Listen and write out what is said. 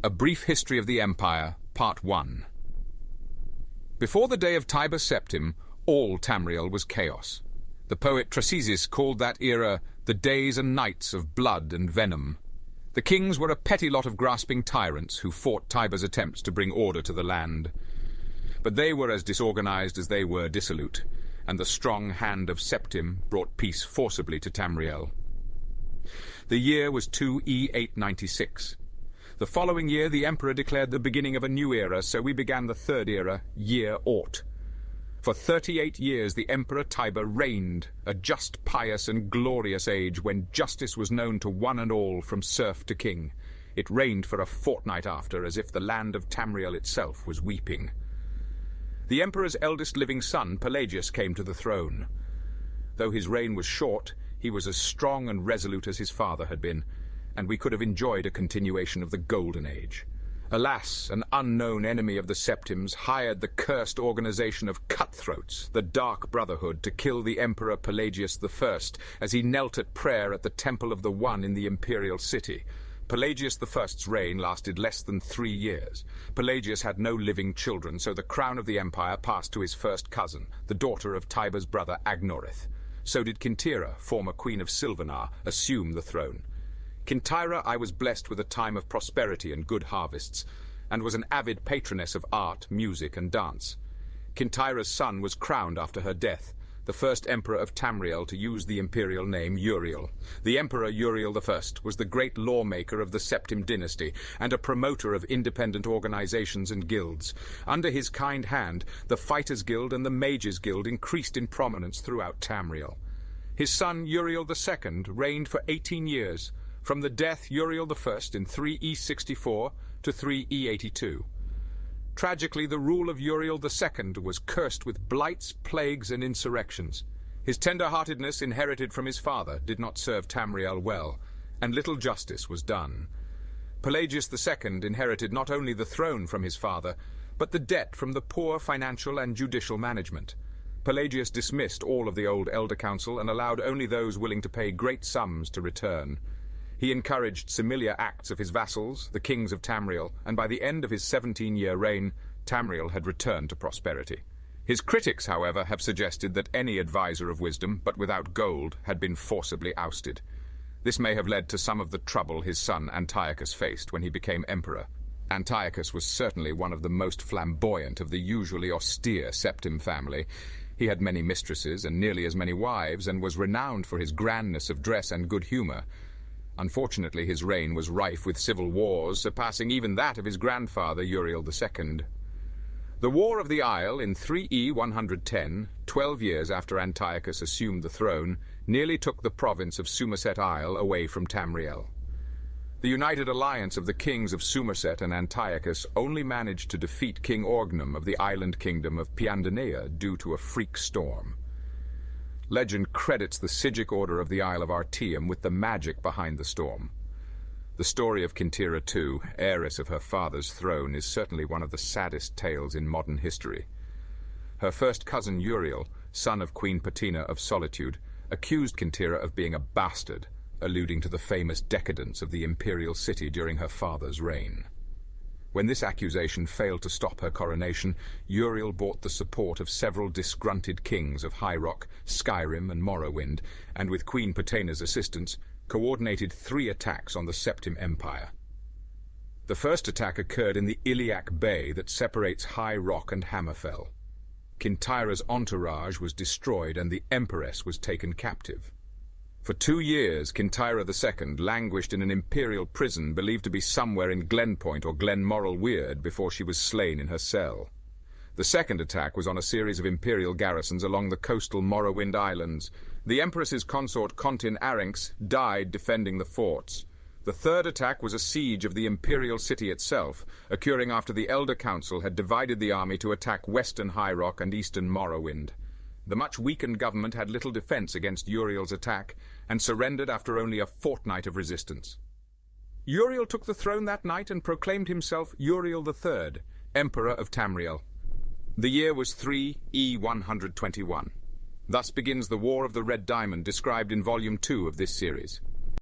A Brief History of the Empire, Part 1. Before the day of Tiber Septim, all Tamriel was chaos. The poet Trasisis called that era the days and nights of blood and venom. The kings were a petty lot of grasping tyrants who fought Tiber's attempts to bring order to the land. But they were as disorganized as they were dissolute, and the strong hand of Septim brought peace forcibly to Tamriel. The year was 2E896. The following year the emperor declared the beginning of a new era, so we began the third era, Year Aught. For 38 years the Emperor Tiber reigned, a just, pious and glorious age when justice was known to one and all from serf to king. It reigned for a fortnight after, as if the land of Tamriel itself was weeping. The emperor's eldest living son, Pelagius, came to the throne. Though his reign was short, he was as strong and resolute as his father had been, and we could have enjoyed a continuation of the Golden Age. Alas, an unknown enemy of the Septims hired the cursed organization of cutthroats, the Dark Brotherhood, to kill the Emperor Pelagius I as he knelt at prayer at the Temple of the One in the imperial city. Pelagius I's reign lasted less than 3 years. Pelagius had no living children, so the crown of the empire passed to his first cousin, the daughter of Tiber's brother Agnorith. So did Kintyra, former queen of Silvanar, assume the throne. Kintyra I was blessed with a time of prosperity and good harvests, and was an avid patroness of art, music, and dance. Kintyra's son was crowned after her death, the first emperor of Tamriel to use the imperial name Uriel. The Emperor Uriel I was the great lawmaker of the Septim dynasty, and a promoter of independent organizations and guilds. Under his kind hand, the Fighters' Guild and the Mages' Guild increased in prominence throughout Tamriel. His son Uriel II reigned for 18 years, from the death Uriel I in 3E64 to 3E82. Tragically, the rule of Uriel II was cursed with blights, plagues, and insurrections. His tender-heartedness, inherited from his father, did not serve Tamriel well, and little justice was done. Pelagius II inherited not only the throne from his father, but the debt from the poor financial and judicial management. Pelagius dismissed all of the old elder council and allowed only those willing to pay great sums to return. He encouraged similar acts of his vassals, the kings of Tamriel, and by the end of his 17-year reign, Tamriel had returned to prosperity. His critics, however, have suggested that any advisor of wisdom, but without gold, had been forcibly ousted. This may have led to some of the trouble his son Antiochus faced when he became emperor. Antiochus was certainly one of the most flamboyant of the usually austere Septim family. He had many mistresses and nearly as many wives, and was renowned for his grandness of dress and good humor. Unfortunately, his reign was rife with civil wars, surpassing even that of his grandfather Uriel II. The War of the Isle in 3E110, 12 years after Antiochus assumed the throne, nearly took the province of Somerset Isle away from Tamriel. The united alliance of the kings of Somerset and Antiochus only managed to defeat King Orgnum of the island kingdom of Piandonea due to a freak storm. Legend credits the Sigic order of the Isle of Artium with the magic behind the storm. The story of Kintyra II, heiress of her father's throne, is certainly one of the saddest tales in modern history. Her first cousin Uriel, son of Queen Patina of Solitude, accused Kintyra of being a bastard, alluding to the famous decadence of the imperial city during her father's reign. When this accusation failed to stop her coronation, Uriel bought the support of several disgruntled kings of High Rock, Skyrim, and Morrowind, and with Queen Patina's assistance, coordinated 3 attacks on the Septim Empire. The first attack occurred in the Iliac Bay that separates High Rock and Hammerfell. Kintyra's entourage was destroyed and the Empress was taken captive. For 2 years, Kintyra II languished in an imperial prison believed to be somewhere in Glenpoint or Glenmorrel Weird before she was slain in her cell. The second attack was on a series of imperial garrisons along the coastal Morrowind Islands. The Empress's consort Contin Arinx died defending the forts. The third attack was a siege of the imperial city itself, occurring after the Elder Council had divided the army to attack western High Rock and eastern Morrowind. The much weakened government had little defense against Uriel's attack, and surrendered after only a fortnight of resistance. Uriel took the throne that night and proclaimed himself Uriel III, Emperor of Tamriel. The year was 3E121. Thus begins the War of the Red Diamond described in Volume 2 of this series.